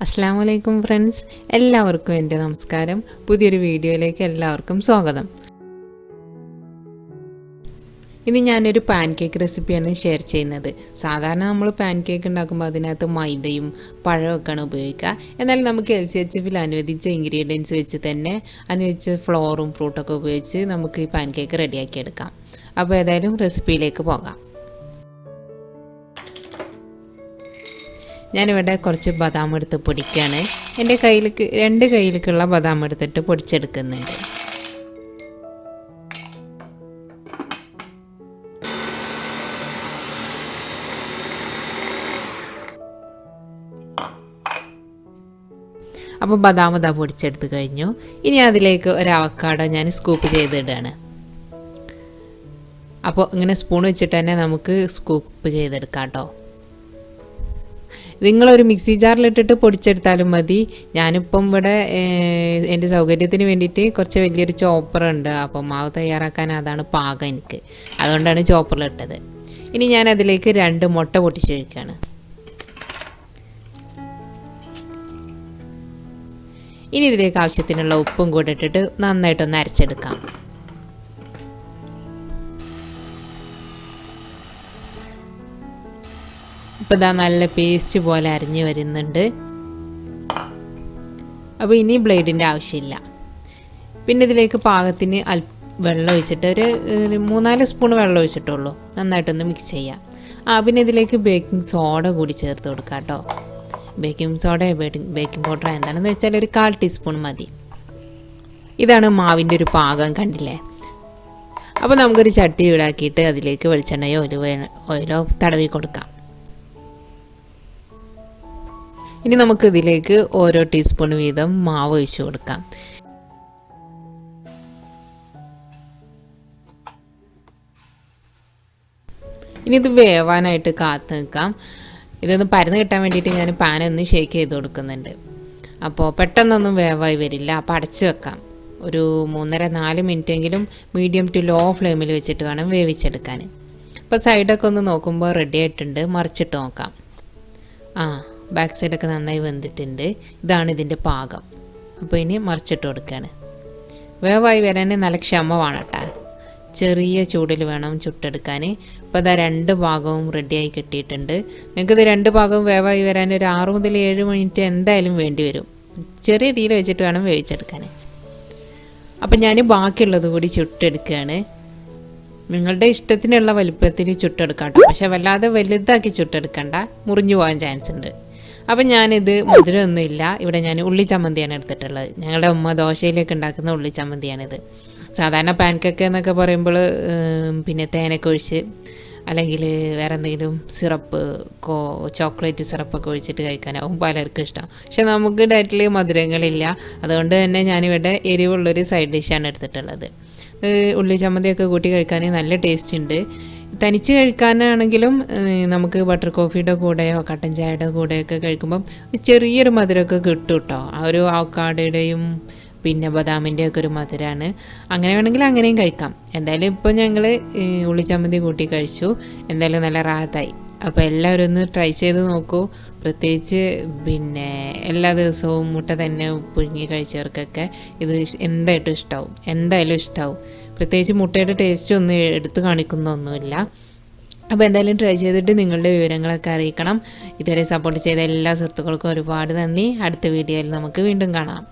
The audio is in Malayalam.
അസ്സലാമു ഫ്രണ്ട്സ്, എല്ലാവർക്കും എൻ്റെ നമസ്കാരം. പുതിയൊരു വീഡിയോയിലേക്ക് എല്ലാവർക്കും സ്വാഗതം. ഇന്ന് ഞാനൊരു പാൻ കേക്ക് റെസിപ്പിയാണ് ഷെയർ ചെയ്യുന്നത്. സാധാരണ നമ്മൾ പാൻ കേക്ക് ഉണ്ടാക്കുമ്പോൾ അതിനകത്ത് മൈദയും പഴമൊക്കെയാണ് ഉപയോഗിക്കുക. എന്നാൽ നമുക്ക് LCHF അനുവദിച്ച ഇൻഗ്രീഡിയൻസ് വെച്ച് തന്നെ അനുവദിച്ച ഫ്ലോറും ഫ്രൂട്ടൊക്കെ ഉപയോഗിച്ച് നമുക്ക് ഈ പാൻ കേക്ക് റെഡിയാക്കി എടുക്കാം. അപ്പോൾ ഏതായാലും റെസിപ്പിയിലേക്ക് പോകാം. ഞാനിവിടെ കുറച്ച് ബദാം എടുത്ത് പൊടിക്കുകയാണ്. എൻ്റെ കയ്യിലേക്ക് 2 കയ്യിലേക്കുള്ള ബദാം എടുത്തിട്ട് പൊടിച്ചെടുക്കുന്നുണ്ട്. അപ്പോൾ ബദാം ഇതാ പൊടിച്ചെടുത്ത് കഴിഞ്ഞു. ഇനി അതിലേക്ക് ഒരു അവക്കാഡോ ഞാൻ സ്കൂപ്പ് ചെയ്തിടുകയാണ്. അപ്പോൾ ഇങ്ങനെ സ്പൂൺ വെച്ചിട്ട് തന്നെ നമുക്ക് സ്കൂപ്പ് ചെയ്തെടുക്കാം കേട്ടോ. നിങ്ങളൊരു മിക്സി ജാറിലിട്ടിട്ട് പൊടിച്ചെടുത്താലും മതി. ഞാനിപ്പം ഇവിടെ എൻ്റെ സൗകര്യത്തിന് വേണ്ടിയിട്ട് കുറച്ച് വലിയൊരു ചോപ്പറുണ്ട്. അപ്പോൾ മാവ് തയ്യാറാക്കാൻ അതാണ് പാകം എനിക്ക്. അതുകൊണ്ടാണ് ചോപ്പറിലിട്ടത്. ഇനി ഞാൻ അതിലേക്ക് 2 മുട്ട പൊട്ടിച്ച് ഒഴിക്കുകയാണ്. ഇനി ഇതിലേക്ക് ആവശ്യത്തിനുള്ള ഉപ്പും കൂടെ ഇട്ടിട്ട് നന്നായിട്ടൊന്ന് അരച്ചെടുക്കാം. ഇപ്പോൾ ഇതാ നല്ല പേസ്റ്റ് പോലെ അരിഞ്ഞ് വരുന്നുണ്ട്. അപ്പോൾ ഇനി ബ്ലേഡിൻ്റെ ആവശ്യമില്ല. പിന്നെ ഇതിലേക്ക് പാകത്തിന് വെള്ളം ഒഴിച്ചിട്ട് ഒരു 3-4 സ്പൂൺ വെള്ളം ഒഴിച്ചിട്ടുള്ളൂ. നന്നായിട്ടൊന്ന് മിക്സ് ചെയ്യാം. പിന്നെ ഇതിലേക്ക് ബേക്കിംഗ് സോഡ കൂടി ചേർത്ത് കൊടുക്കാം കേട്ടോ. ബേക്കിംഗ് സോഡ ബേക്കിംഗ് പൗഡർ എന്താണെന്ന് വെച്ചാൽ ഒരു 1/4 ടീസ്പൂൺ മതി. ഇതാണ് മാവിൻ്റെ ഒരു പാകം, കണ്ടില്ലേ? അപ്പോൾ നമുക്കൊരു ചട്ടി ചൂടാക്കിയിട്ട് അതിലേക്ക് വെളിച്ചെണ്ണയോ ഓയിലോ തടവി കൊടുക്കാം. ഇനി നമുക്ക് ഇതിലേക്ക് ഓരോ ടീസ്പൂൺ വീതം മാവ് ഒഴിച്ച് കൊടുക്കാം. ഇനി ഇത് വേവാനായിട്ട് കാത്തു നിൽക്കാം. ഇതൊന്ന് പരന്ന് കിട്ടാൻ വേണ്ടിയിട്ട് ഞാൻ പാനൊന്ന് ഷേക്ക് ചെയ്ത് കൊടുക്കുന്നുണ്ട്. അപ്പോൾ പെട്ടെന്നൊന്നും വേവായി വരില്ല. അപ്പോൾ അടച്ച് വെക്കാം. ഒരു 3-4 മിനിറ്റെങ്കിലും മീഡിയം ടു ലോ ഫ്ലെയിമിൽ വെച്ചിട്ട് വേണം വേവിച്ചെടുക്കാൻ. അപ്പോൾ സൈഡൊക്കെ ഒന്ന് നോക്കുമ്പോൾ റെഡി ആയിട്ടുണ്ട്. മറിച്ചിട്ട് നോക്കാം. ബാക്ക് സൈഡൊക്കെ നന്നായി വെന്തിട്ടുണ്ട്. ഇതാണ് ഇതിൻ്റെ പാകം. അപ്പോൾ ഇനി മറിച്ചിട്ട് കൊടുക്കുകയാണ്. വേവായി വരാൻ നല്ല ക്ഷമ വേണം കേട്ടോ. ചെറിയ ചൂടിൽ വേണം ചുട്ടെടുക്കാൻ. ഇപ്പോൾ അതാ 2 ഭാഗവും റെഡിയായി കിട്ടിയിട്ടുണ്ട്. നിങ്ങൾക്കിത് 2 ഭാഗവും വേവായി വരാൻ ഒരു 6 മുതൽ 7 മിനിറ്റ് എന്തായാലും വേണ്ടി വരും. ചെറിയ തീയിൽ വെച്ചിട്ട് വേണം വേവിച്ചെടുക്കാൻ. അപ്പം ഞാൻ ബാക്കിയുള്ളത് കൂടി ചുട്ടെടുക്കുകയാണ്. നിങ്ങളുടെ ഇഷ്ടത്തിനുള്ള വലുപ്പത്തിൽ ചുട്ടെടുക്കാം കേട്ടോ. പക്ഷെ വല്ലാതെ വലുതാക്കി ചുട്ടെടുക്കണ്ട, മുറിഞ്ഞു പോകാൻ ചാൻസ് ഉണ്ട്. അപ്പം ഞാനിത് മധുരമൊന്നും ഇല്ല. ഇവിടെ ഞാൻ ഉള്ളി ചമ്മന്തിയാണ് എടുത്തിട്ടുള്ളത്. ഞങ്ങളുടെ ഉമ്മ ദോശയിലേക്ക് ഉണ്ടാക്കുന്ന ഉള്ളി ചമ്മന്തിയാണിത്. സാധാരണ പാൻ കേക്ക് എന്നൊക്കെ പറയുമ്പോൾ പിന്നെ തേനൊക്കെ ഒഴിച്ച് അല്ലെങ്കിൽ വേറെ എന്തെങ്കിലും സിറപ്പ് ചോക്ലേറ്റ് സിറപ്പൊക്കെ ഒഴിച്ചിട്ട് കഴിക്കാനാവും പലർക്കും ഇഷ്ടം. പക്ഷെ നമുക്ക് ഡയറ്റിൽ മധുരങ്ങളില്ല. അതുകൊണ്ട് തന്നെ ഞാനിവിടെ എരിവുള്ളൊരു സൈഡ് ഡിഷാണ് എടുത്തിട്ടുള്ളത്. ഉള്ളി ചമ്മന്തിയൊക്കെ കൂട്ടി കഴിക്കാൻ നല്ല ടേസ്റ്റ് ഉണ്ട്. തനിച്ച് കഴിക്കാനാണെങ്കിലും നമുക്ക് ബട്ടർ കോഫിയുടെ കൂടെയോ കട്ടൻ ചായയുടെ കൂടെയൊക്കെ കഴിക്കുമ്പം ചെറിയൊരു മധുരമൊക്കെ കിട്ടും കേട്ടോ. ആ ഒരു അവക്കാഡോയുടെയും പിന്നെ ബദാമിൻ്റെ ഒക്കെ ഒരു മധുരമാണ്. അങ്ങനെ വേണമെങ്കിൽ അങ്ങനെയും കഴിക്കാം. എന്തായാലും ഇപ്പോൾ ഞങ്ങൾ ഉള്ളിച്ചമ്മന്തി കൂട്ടി കഴിച്ചു. എന്തായാലും നല്ല റാഹത്തായി. അപ്പോൾ എല്ലാവരും ഒന്ന് ട്രൈ ചെയ്ത് നോക്കൂ. പ്രത്യേകിച്ച് പിന്നെ എല്ലാ ദിവസവും മുട്ട തന്നെ പുഴുങ്ങി കഴിച്ചവർക്കൊക്കെ ഇത് എന്തായാലും ഇഷ്ടമാവും. പ്രത്യേകിച്ച് മുട്ടയുടെ ടേസ്റ്റ് ഒന്നും എടുത്ത് കാണിക്കുന്നൊന്നുമില്ല. അപ്പോൾ എന്തായാലും ട്രൈ ചെയ്തിട്ട് നിങ്ങളുടെ വിവരങ്ങളൊക്കെ അറിയിക്കണം. ഇതുവരെ സപ്പോർട്ട് ചെയ്ത എല്ലാ സുഹൃത്തുക്കൾക്കും ഒരുപാട് നന്ദി. അടുത്ത വീഡിയോയിൽ നമുക്ക് വീണ്ടും കാണാം.